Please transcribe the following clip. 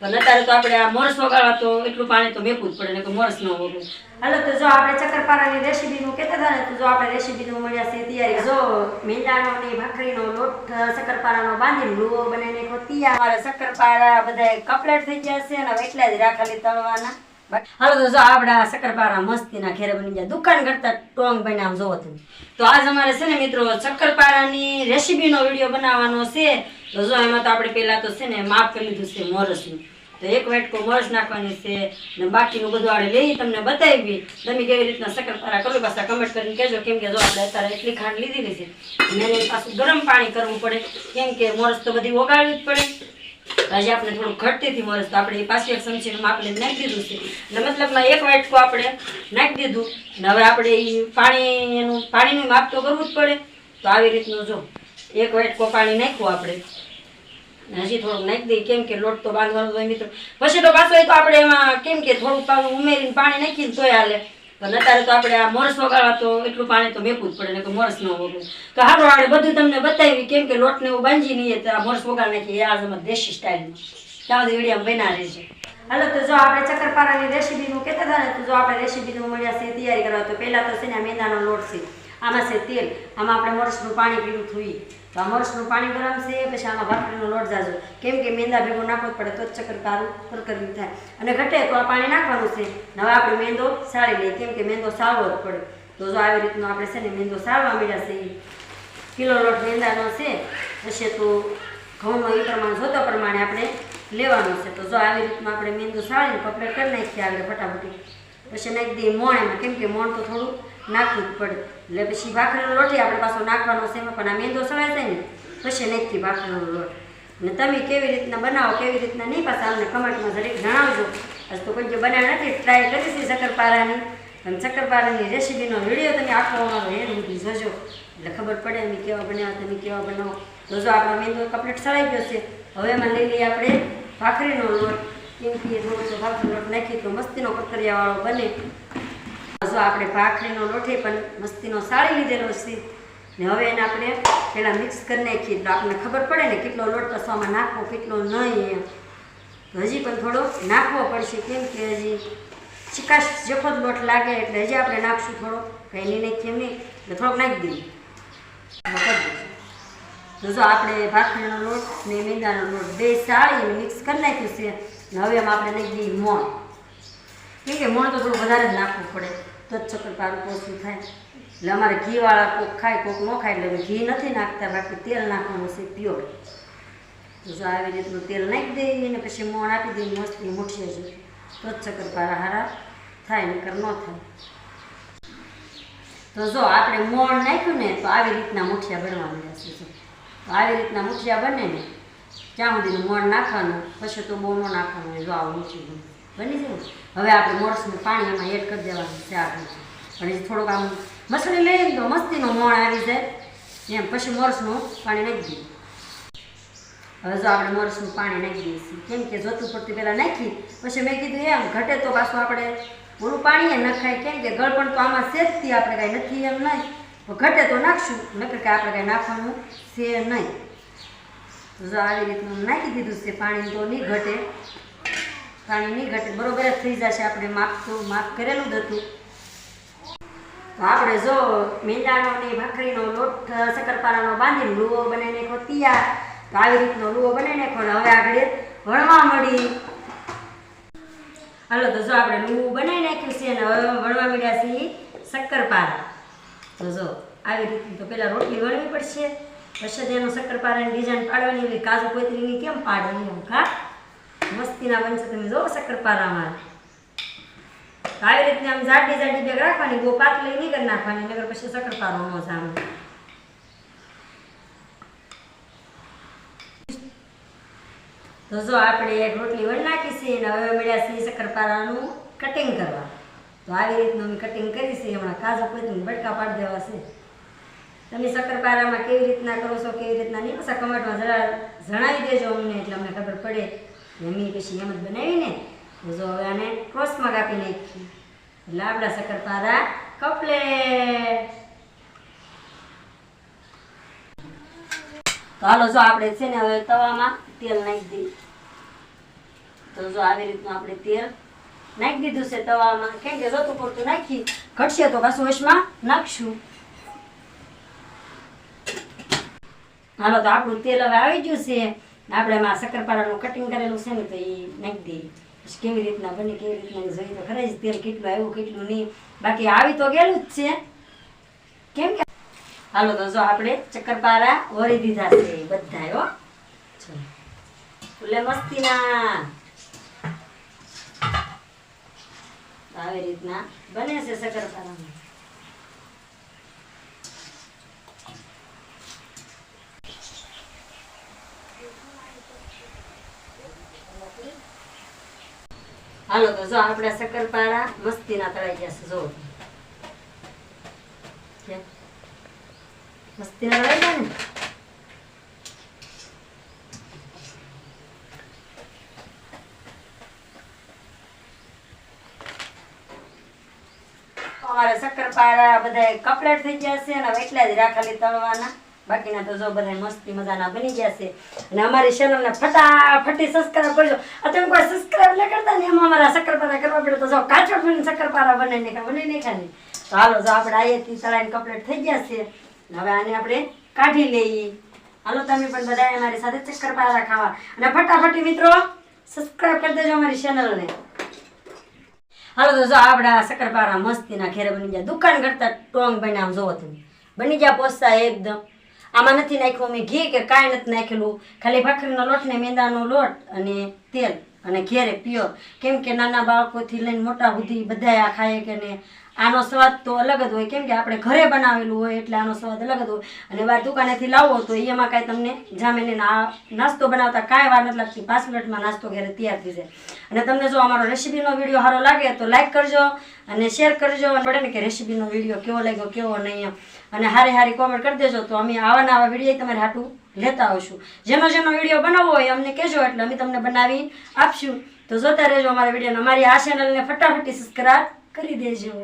પણ અત્યારે તો આપણે આ મોરસ વગાડવા તો એટલું પાણી તો મેકવું જ પડે ને કે મોરસ ન વગડે. હાલો તો જો આપણે ચક્કરપારાની રેસીપીનું કહેતા હતા ને, તો જો આપણે રેસીપીનું મળ્યા છે તૈયારી. જો મેંદાનો ને ભાખરીનો લોટ શક્કરપારાનો બાંધીને લુવો બનાવીને ખોતિયા. અમારે શક્કરપારા બધા કપલેટ થઈ ગયા છે અને એટલા જ રાખેલી તળવાના. હાલો તો જો આપણા શક્કરપારા મસ્તીના ઘેરે બની ગયા, દુકાન કરતા ટોંગ બને. આમ જોવો તમે. તો આજ અમારે છે ને મિત્રો શક્કરપારાની રેસીપીનો વિડીયો બનાવવાનો છે. તો જો એમાં તો આપણે પહેલા તો છે ને માપ કરી લીધું છે મોરસનું. તો એક વાટકો મોરસ નાખવાની છે ને બાકીનું બધું આપણે લઈ તમને બતાવી. તમે કેવી રીતના શક્કરપારા કરો પાછા કમેન્ટ કરીને કહેજો, કેમ કે જો આપણે અત્યારે એટલી ખાંડ લીધેલી છે અને એને પાછું ગરમ પાણી કરવું પડે, કેમ કે મોરસ તો બધી ઓગાળવી જ પડે. હજી આપણે થોડું ઘટતી હતી મોરસ, તો આપણે પાછી એક ચમચીનું માપ લઈને નાખી દીધું છે. એટલે મતલબમાં એક વાટકો આપણે નાખી દીધું ને હવે આપણે એ પાણીનું માપ તો કરવું જ પડે. તો આવી રીતનું જો એક વાટકો પાણી નાખ્યું આપણે, હજી થોડુંક નાખી દઈએ, કેમ કે લોટ તો બાંધવાનો હોય મિત્રો. પછી તો પાછો તો આપણે એમાં કેમ કે થોડુંક ઉમેરીને પાણી નાખીને તોય હાલે. પણ અત્યારે તો આપણે આ મોરસ વગાડવા તો એટલું પાણી તો મેકવું જ પડે ને કે મોરસ ન વગડે. તો હાલો આપણે બધું તમને બતાવી, કેમ કે લોટને એવું બાંધી નહીં તો આ મોરસ વગાડ નાખીએ આ અમારે દેશી સ્ટાઇલમાં. ત્યાં સુધી વિડીયો બના રહેશે. હાલો તો જો આપણે ચક્કરપારાની રેસીપીનું કહેતા હતા ને, તો જો આપણે રેસીપીનું મળ્યા છે તૈયારી કરવા. તો પહેલાં તો છે ને મેંદાનો લોટ છે, આમાં છે તેલ, આમાં આપણે મોરસનું પાણી પીવું થયું. તો આ મોરસનું પાણી ગરમ છે, પછી આમાં ભાખરીનો લોટ જાજો, કેમ કે મેંદા ભેગો નાખવો જ પડે તો જ શક્કરપારું કરકર્યું થાય. અને ઘટે તો આ પાણી નાખવાનું છે. હવે આપણે મેંદો સાળી લઈએ, કેમ કે મેંદો સાળવો જ પડે. તો જો આવી રીતનું આપણે છે ને મેંદો સાળવા મળ્યા છે. કિલો લોટ મેંદાનો છે, પછી તો ઘઉંનો એ પ્રમાણે જોતો પ્રમાણે આપણે લેવાનું છે. તો જો આવી રીતનું આપણે મેંદો સાળીને કપલેટ કરી નાખીએ આગળ ફટાફટી. પછી નાખી દઈએ મોણેમાં, કેમ કે મોણ તો થોડું નાખવું જ પડે. એટલે પછી ભાખરીનો લોટ આપણે પાછો નાખવાનો છે એમાં, પણ આ મેંદો સળાય જાય ને પછી નાખી ભાખરીનો લોટ. અને તમે કેવી રીતના બનાવો, કેવી રીતના નહીં, પાછા અમને કમેન્ટમાં જરીક જણાવજો. હજી તો કોઈ જે બનાવી નથી, ટ્રાય કરીશી શક્કરપારાની. અને શક્કરપારાની રેસીપીનો વિડીયો તમે આખો અમારો એ સુધી જોજો, એટલે ખબર પડે અમે કેવા બનાવો, તમે કેવા બનાવો. તો જો આપણો મેંદો કપલેટ સળાઈ ગયો છે. હવે એમાં લઈ લઈએ આપણે ભાખરીનો લોટ, કેમ કે થોડો ભાખરીનો લોટ નાખીએ તો મસ્તીનો કકરિયાવાળો બને. જો આપણે ભાખરીનો લોટ પણ મસ્તીનો સાળી લીધેલો છે ને હવે એને આપણે પહેલાં મિક્સ કરી નાખીએ, એટલે આપણને ખબર પડે ને કેટલો લોટ કસવામાં નાખવો કેટલો નહીં એમ. તો હજી પણ થોડો નાખવો પડશે, કેમ કે હજી ચિકાશ જેખો જ લોટ લાગે, એટલે હજી આપણે નાખશું થોડો, કંઈ નહીં નાખીએ એમ નહીં, એટલે થોડોક નાખી દઈએ. તો જો આપણે ભાખરીનો લોટ ને મેંદાનો લોટ બે સાળીને મિક્સ કરી નાખ્યું છે. હવે એમાં આપણે નાખી દઈએ મોણ, કેમ કે મોણ તો થોડું વધારે જ નાખવું પડે તો જ શક્કરપારું પોચું થાય. એટલે અમારે ઘીવાળા કોક ખાય કોક ન ખાય, એટલે ઘી નથી નાખતા, બાકી તેલ નાખવાનું છે પ્યોર. તો જો આવી રીતનું તેલ નાખી દઈએ અને પછી મોણ આપી દઈએ મસ્તી મુઠીએ છે, તો જ શક્કરપારા હારા થાય, નકર ન થાય. તો જો આપણે મોણ નાખ્યું ને તો આવી રીતના મુઠિયા બનવા મળ્યા છે. તો આવી રીતના મુઠિયા બને ને ત્યાં સુધીનું મોણ નાખવાનું, પછી તો બહુ ન નાખવાનું. જો આવું મુઠ્ઠી બની જાય. હવે આપણે મોરસનું પાણી એમાં એડ કરી દેવાનું છે આપણે, પણ એ થોડુંક આમ મસળી લઈએ ને તો મસ્તીનો મોણ આવી જાય એમ. પછી મોરસનું પાણી નાખી દઈએ. હવે જો આપણે મોરસનું પાણી નાખી દઈએ છીએ, કેમ કે જોતું પડતું પહેલાં નાખી પછી મેં કીધું એમ ઘટે તો પાછું આપણે ઓલું પાણી એ નખાય, કેમ કે ગળપણ તો આમાં સેજથી આપણે કાંઈ નથી એમ નહીં, તો ઘટે તો નાખશું, નકર કે આપણે કાંઈ નાખવાનું છે નહીં. તો જો આવી રીતનું નાખી દીધું છે પાણી, તો નહીં ઘટે, પાણી નહીં ઘટે, બરોબર જ થઈ જશે. આપણે માપ કરેલું જ હતું. તો આપણે જો મેંદાનો ને ભાખરીનો લોટ શક્કરપારાનો બાંધીને લુવો બનાવીને નાખો તૈયાર. તો આવી રીતનો લુવો બનાવી નાખો. હવે આગળ વણવા મળી. હાલો તો જો આપણે લુવું બનાવી નાખ્યું છે અને હવે વણવા મળ્યા છે શક્કરપારા. તો જો આવી રીતનું તો પહેલાં રોટલી વણવી પડશે, પછી તેનું શક્કરપારાની ડિઝાઇન પાડવાની, એવી કાજુ કોતરીની કેમ પાડે એમ કા મસ્તીના બનશે. તમે જો શક્કરપારામાં આવી રીતના આમ જાડી જાડી બેગ રાખવાની, બહુ પાતળી નહીં કરી નાખવાની, નકર પછી શક્કરપારો ન જામે. તો જો આપણે એક રોટલી વળી નાખી છે અને હવે મળ્યા છે શક્કરપારાનું કટિંગ કરવા. તો આવી રીતનું અમે કટિંગ કરી છે. હમણાં કાજુ કોતરીને બટકા પાડી દેવા છે. તમે શક્કરપારામાં કેવી રીતના કરો છો, કેવી રીતના નહીં, પાછા કમેન્ટમાં જણાવી દેજો અમને, એટલે અમને ખબર પડે. મેં પછી એમ જ બનાવીને જો હવે આને ક્રોસમાં કાપી નાખી, એટલે આપણા શક્કરપારા કપલેટ. તો હાલો જો આપણે છે ને હવે તવામાં તેલ નાખી દઈએ. તો જો આવી રીતનું આપણે તેલ નાખી દીધું છે તવામાં. કેમ કે જોતું પૂરતું નાખી, ઘટશે તો પાછું વશમાં નાખશું. હાલો તો આપણું તેલ હવે આવી ગયું છે. આપણે એમાં શક્કરપારાનું કટિંગ કરેલું છે ને તો એ નાખી દઈએ. પછી કેવી રીતના બને કેવી રીતના જોઈએ તો ખરે જ તેલ કેટલું આવ્યું કેટલું નહીં. બાકી આવી તો ગયેલું જ છે. કેમ કે હાલો તો જો આપણે શક્કરપારા ઓરી દીધા છે બધા હો. એટલે મસ્તીના આવી રીતના બને છે શક્કરપારામાં. હાલો તો જો આપણા શક્કરપારા મસ્તીના તળાઈ જશે. જો મસ્તીના તળાઈ જાય ને. અમારા શક્કરપારા બધા કપલેટ થઈ ગયા છે અને એટલા જ ખાલી તળવાના. બાકીના તો જો બધા મસ્તી મજાના બની ગયા છે. અને અમારી ચેનલને ફટાફટી સબસ્ક્રાઇબ કરજો. અત્યારે કોઈ સબસ્ક્રાઇબ ન કરતા ને એમાં અમારા શક્કરપારા કરવા પડે તો જો કાચો ફીણ શક્કરપારા બનાવીને ખાને. તો હાલો જો આપણે આયેથી તળાઈને કપલેટ થઈ ગયા છે. હવે આને આપણે કાઢી લઈએ. હાલો તમે પણ બધા અમારી સાથે શક્કરપારા ખાવા. અને ફટાફટી મિત્રો સબસ્ક્રાઇબ કરી દેજો અમારી ચેનલને. હાલો તો જો આપણા શક્કરપારા મસ્તીના ઘેરે બની ગયા. દુકાન કરતા ટોંગ બને. આમ જોવો તમે બની ગયા પોસા એકદમ. આમાં નથી નાખ્યું મેં ઘી કે કાંઈ નથી નાખેલું. ખાલી ભાખરીનો લોટ ને મેંદાનો લોટ અને તેલ અને ઘેરે પ્યોર. કેમ કે નાના બાળકોથી લઈને મોટા સુધી બધા આ ખાય કે ને આનો સ્વાદ તો અલગ જ હોય. કેમ કે આપણે ઘરે બનાવેલું હોય એટલે આનો સ્વાદ અલગ જ હોય. અને બહાર દુકાનેથી લાવો તો એમાં કાંઈ તમને જામીને નાસ્તો બનાવતા કાંઈ વાર નથી લાગતી. 5 મિનિટમાં નાસ્તો ઘરે તૈયાર થઈ જાય. અને તમને જો અમારો રેસીપીનો વિડીયો સારો લાગે તો લાઈક કરજો અને શેર કરજો. અને પડે ને કે રેસીપીનો વિડીયો કેવો લાગ્યો કેવો નહીં. અને હારી કોમેન્ટ કરી દેજો તો અમે આવા વિડીયો તમારે હાટું લેતા આવશું. જેનો વિડીયો બનાવવો હોય અમને કહેજો એટલે અમે તમને બનાવી આપશું. તો જોતા રહેજો અમારા વિડીયોને. અમારી આ ચેનલને ફટાફટી સબસ્ક્રાઇબ કરી દેજો.